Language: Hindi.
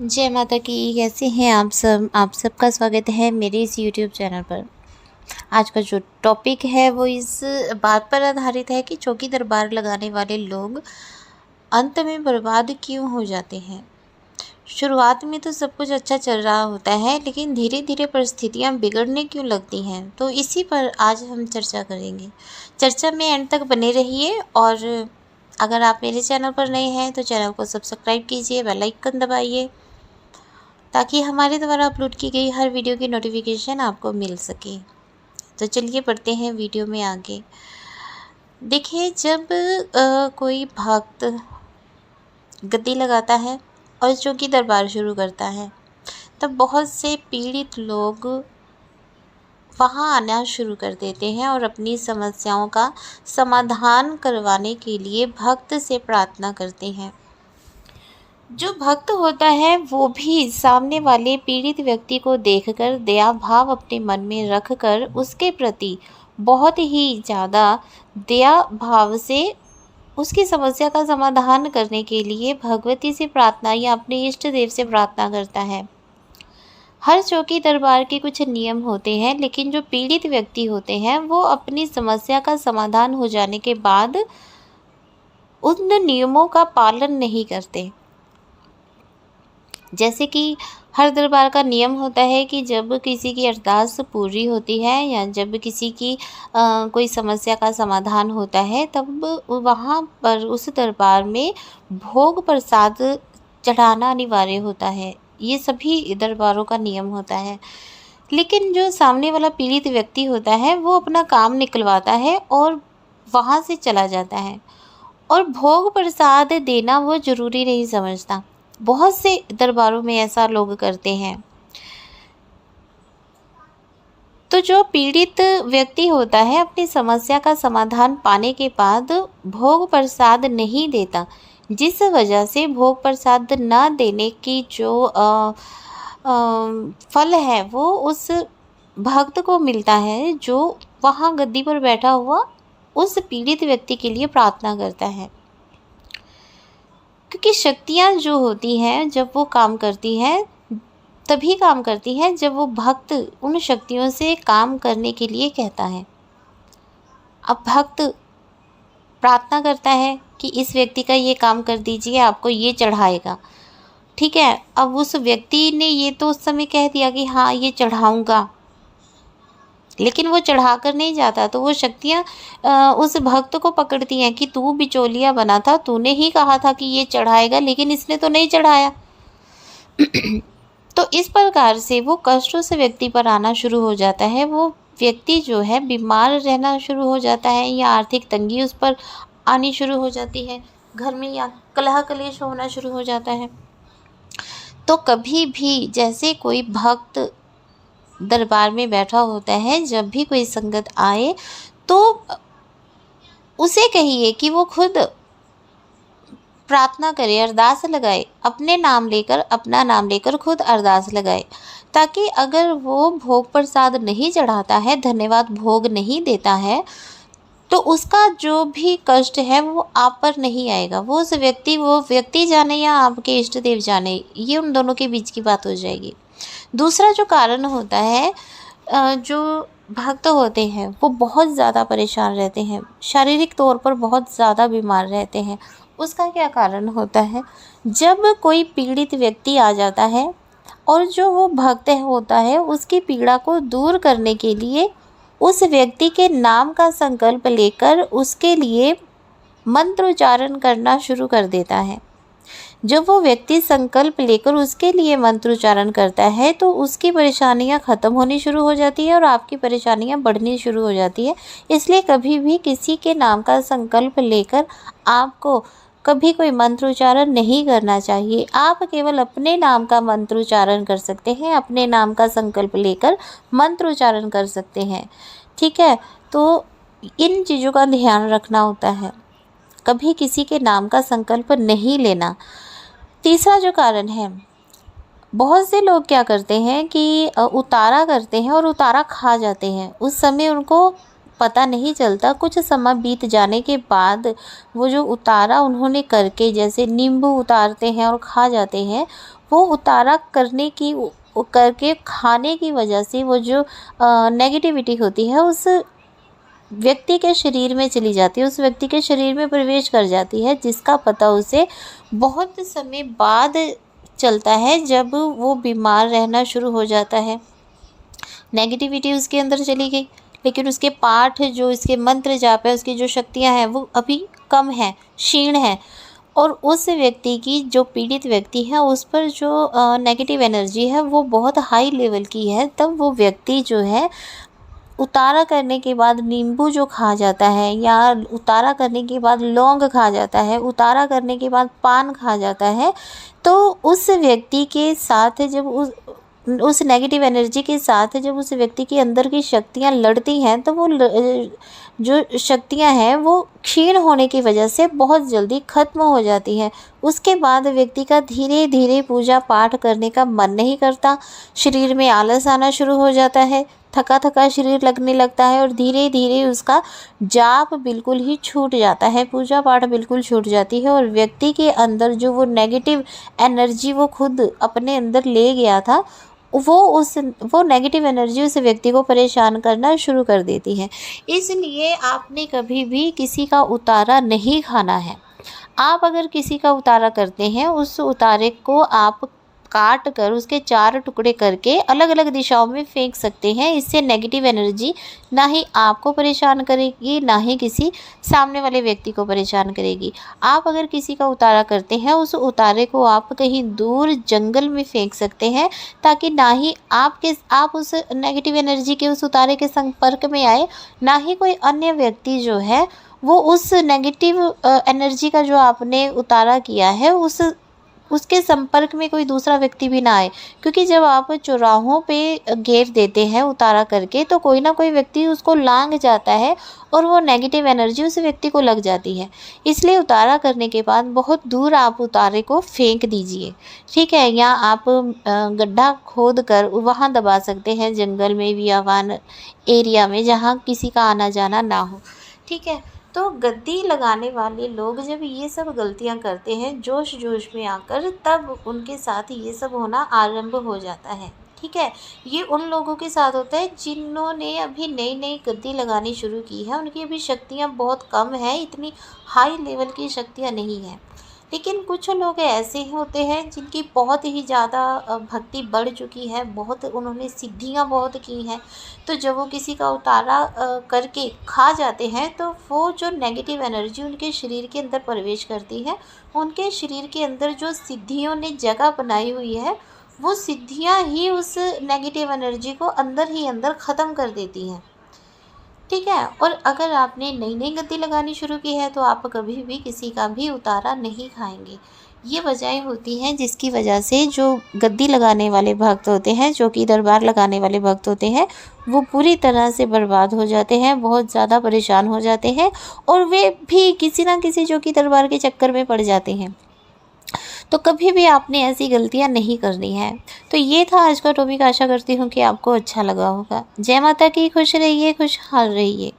जय माता की। कैसे हैं आप सब? आप सबका स्वागत है मेरे इस यूट्यूब चैनल पर। आज का जो टॉपिक है वो इस बात पर आधारित है कि चौकी दरबार लगाने वाले लोग अंत में बर्बाद क्यों हो जाते हैं। शुरुआत में तो सब कुछ अच्छा चल रहा होता है, लेकिन धीरे धीरे परिस्थितियां बिगड़ने क्यों लगती हैं, तो इसी पर आज हम चर्चा करेंगे। चर्चा में एंड तक बने रहिए, और अगर आप मेरे चैनल पर नए हैं तो चैनल को सब्सक्राइब कीजिए, बेल आइकन दबाइए, ताकि हमारे द्वारा अपलोड की गई हर वीडियो की नोटिफिकेशन आपको मिल सके। तो चलिए बढ़ते हैं वीडियो में आगे। देखिए, जब कोई भक्त गद्दी लगाता है और चौकी दरबार शुरू करता है, तब बहुत से पीड़ित लोग वहाँ आना शुरू कर देते हैं और अपनी समस्याओं का समाधान करवाने के लिए भक्त से प्रार्थना करते हैं। जो भक्त होता है वो भी सामने वाले पीड़ित व्यक्ति को देखकर दया भाव अपने मन में रखकर उसके प्रति बहुत ही ज़्यादा दया भाव से उसकी समस्या का समाधान करने के लिए भगवती से प्रार्थना या अपने इष्ट देव से प्रार्थना करता है। हर चौकी दरबार के कुछ नियम होते हैं, लेकिन जो पीड़ित व्यक्ति होते हैं वो अपनी समस्या का समाधान हो जाने के बाद उन नियमों का पालन नहीं करते। जैसे कि हर दरबार का नियम होता है कि जब किसी की अरदास पूरी होती है या जब किसी की कोई समस्या का समाधान होता है, तब वहाँ पर उस दरबार में भोग प्रसाद चढ़ाना अनिवार्य होता है। ये सभी दरबारों का नियम होता है। लेकिन जो सामने वाला पीड़ित व्यक्ति होता है वो अपना काम निकलवाता है और वहाँ से चला जाता है, और भोग प्रसाद देना वो ज़रूरी नहीं समझता। बहुत से दरबारों में ऐसा लोग करते हैं। तो जो पीड़ित व्यक्ति होता है अपनी समस्या का समाधान पाने के बाद भोग प्रसाद नहीं देता, जिस वजह से भोग प्रसाद न देने की जो फल है वो उस भक्त को मिलता है, जो वहाँ गद्दी पर बैठा हुआ उस पीड़ित व्यक्ति के लिए प्रार्थना करता है। क्योंकि शक्तियाँ जो होती हैं जब वो काम करती हैं तभी काम करती हैं जब वो भक्त उन शक्तियों से काम करने के लिए कहता है। अब भक्त प्रार्थना करता है कि इस व्यक्ति का ये काम कर दीजिए, आपको ये चढ़ाएगा। ठीक है, अब उस व्यक्ति ने ये तो उस समय कह दिया कि हाँ ये चढ़ाऊँगा, लेकिन वो चढ़ा कर नहीं जाता, तो वो शक्तियाँ उस भक्त को पकड़ती हैं कि तू बिचौलिया बना था, तूने ही कहा था कि ये चढ़ाएगा, लेकिन इसने तो नहीं चढ़ाया। तो इस प्रकार से वो कष्ट उस व्यक्ति पर आना शुरू हो जाता है। वो व्यक्ति जो है बीमार रहना शुरू हो जाता है, या आर्थिक तंगी उस पर आनी शुरू हो जाती है, घर में या कलह कलेश होना शुरू हो जाता है। तो कभी भी जैसे कोई भक्त दरबार में बैठा होता है, जब भी कोई संगत आए तो उसे कहिए कि वो खुद प्रार्थना करे, अरदास लगाए, अपने नाम लेकर, अपना नाम लेकर खुद अरदास लगाए, ताकि अगर वो भोग प्रसाद नहीं चढ़ाता है, धन्यवाद भोग नहीं देता है, तो उसका जो भी कष्ट है वो आप पर नहीं आएगा। वो व्यक्ति जाने या आपके इष्ट देव जाने, ये उन दोनों के बीच की बात हो जाएगी। दूसरा जो कारण होता है, जो भक्त होते हैं वो बहुत ज़्यादा परेशान रहते हैं, शारीरिक तौर पर बहुत ज़्यादा बीमार रहते हैं। उसका क्या कारण होता है? जब कोई पीड़ित व्यक्ति आ जाता है और जो वो भक्त होता है उसकी पीड़ा को दूर करने के लिए उस व्यक्ति के नाम का संकल्प लेकर उसके लिए मंत्रोच्चारण करना शुरू कर देता है। जब वो व्यक्ति संकल्प लेकर उसके लिए मंत्रोच्चारण करता है तो उसकी परेशानियां ख़त्म होनी शुरू हो जाती है और आपकी परेशानियां बढ़नी शुरू हो जाती है। इसलिए कभी भी किसी के नाम का संकल्प लेकर आपको कभी कोई मंत्रोच्चारण नहीं करना चाहिए। आप केवल अपने नाम का मंत्रोच्चारण कर सकते हैं, अपने नाम का संकल्प लेकर मंत्रोच्चारण कर सकते हैं। ठीक है, तो इन चीज़ों का ध्यान रखना होता है, कभी किसी के नाम का संकल्प नहीं लेना। तीसरा जो कारण है, बहुत से लोग क्या करते हैं कि उतारा करते हैं और उतारा खा जाते हैं। उस समय उनको पता नहीं चलता। कुछ समय बीत जाने के बाद वो जो उतारा उन्होंने करके, जैसे नींबू उतारते हैं और खा जाते हैं, वो उतारा करके खाने की वजह से वो जो नेगेटिविटी होती है उस व्यक्ति के शरीर में चली जाती है, उस व्यक्ति के शरीर में प्रवेश कर जाती है, जिसका पता उसे बहुत समय बाद चलता है, जब वो बीमार रहना शुरू हो जाता है। नेगेटिविटी उसके अंदर चली गई, लेकिन उसके पाठ जो इसके मंत्र जाप है, उसकी जो शक्तियां हैं वो अभी कम है, क्षीण है, और उस व्यक्ति की, जो पीड़ित व्यक्ति है, उस पर जो नेगेटिव एनर्जी है वो बहुत हाई लेवल की है। तब वो व्यक्ति जो है उतारा करने के बाद नींबू जो खा जाता है, या उतारा करने के बाद लौंग खा जाता है, उतारा करने के बाद पान खा जाता है, तो उस व्यक्ति के साथ जब उस नेगेटिव एनर्जी के साथ जब उस व्यक्ति के अंदर की शक्तियाँ लड़ती हैं, तो वो जो शक्तियाँ हैं वो क्षीण होने की वजह से बहुत जल्दी ख़त्म हो जाती हैं। उसके बाद व्यक्ति का धीरे धीरे पूजा पाठ करने का मन नहीं करता, शरीर में आलस आना शुरू हो जाता है, थका थका शरीर लगने लगता है, और धीरे धीरे उसका जाप बिल्कुल ही छूट जाता है, पूजा पाठ बिल्कुल छूट जाती है, और व्यक्ति के अंदर जो वो नेगेटिव एनर्जी वो खुद अपने अंदर ले गया था, वो नेगेटिव एनर्जी उस व्यक्ति को परेशान करना शुरू कर देती है। इसलिए आपने कभी भी किसी का उतारा नहीं खाना है। आप अगर किसी का उतारा करते हैं, उस उतारे को आप काट कर उसके 4 टुकड़े करके अलग अलग दिशाओं में फेंक सकते हैं। इससे नेगेटिव एनर्जी ना ही आपको परेशान करेगी, ना ही किसी सामने वाले व्यक्ति को परेशान करेगी। आप अगर किसी का उतारा करते हैं, उस उतारे को आप कहीं दूर जंगल में फेंक सकते हैं, ताकि ना ही आप उस नेगेटिव एनर्जी के उस उतारे के संपर्क में आए, ना ही कोई अन्य व्यक्ति जो है वो उस नेगेटिव एनर्जी का जो आपने उतारा किया है उसके संपर्क में कोई दूसरा व्यक्ति भी ना आए। क्योंकि जब आप चौराहों पे घेर देते हैं उतारा करके, तो कोई ना कोई व्यक्ति उसको लांघ जाता है और वो नेगेटिव एनर्जी उस व्यक्ति को लग जाती है। इसलिए उतारा करने के बाद बहुत दूर आप उतारे को फेंक दीजिए, ठीक है। या आप गड्ढा खोद कर वहाँ दबा सकते हैं, जंगल में, बियावान एरिया में, जहाँ किसी का आना जाना ना हो, ठीक है। तो गद्दी लगाने वाले लोग जब ये सब गलतियां करते हैं जोश जोश में आकर, तब उनके साथ ये सब होना आरंभ हो जाता है, ठीक है। ये उन लोगों के साथ होता है जिन्होंने अभी नई नई गद्दी लगानी शुरू की है, उनकी अभी शक्तियां बहुत कम है, इतनी हाई लेवल की शक्तियां नहीं है। लेकिन कुछ लोग ऐसे होते हैं जिनकी बहुत ही ज़्यादा भक्ति बढ़ चुकी है, बहुत उन्होंने सिद्धियां बहुत की हैं, तो जब वो किसी का उतारा करके खा जाते हैं, तो वो जो नेगेटिव एनर्जी उनके शरीर के अंदर प्रवेश करती है, उनके शरीर के अंदर जो सिद्धियों ने जगह बनाई हुई है, वो सिद्धियां ही उस नेगेटिव एनर्जी को अंदर ही अंदर ख़त्म कर देती हैं, ठीक है। और अगर आपने नई नई गद्दी लगानी शुरू की है, तो आप कभी भी किसी का भी उतारा नहीं खाएंगे। ये वजहें होती हैं जिसकी वजह से जो गद्दी लगाने वाले भक्त होते हैं, चौकी दरबार लगाने वाले भक्त होते हैं, वो पूरी तरह से बर्बाद हो जाते हैं, बहुत ज़्यादा परेशान हो जाते हैं, और वे भी किसी ना किसी चौकी दरबार के चक्कर में पड़ जाते हैं। तो कभी भी आपने ऐसी गलतियां नहीं करनी है। तो ये था आज का टॉपिक। आशा करती हूँ कि आपको अच्छा लगा होगा। जय माता की। खुश रहिए, खुशहाल रहिए।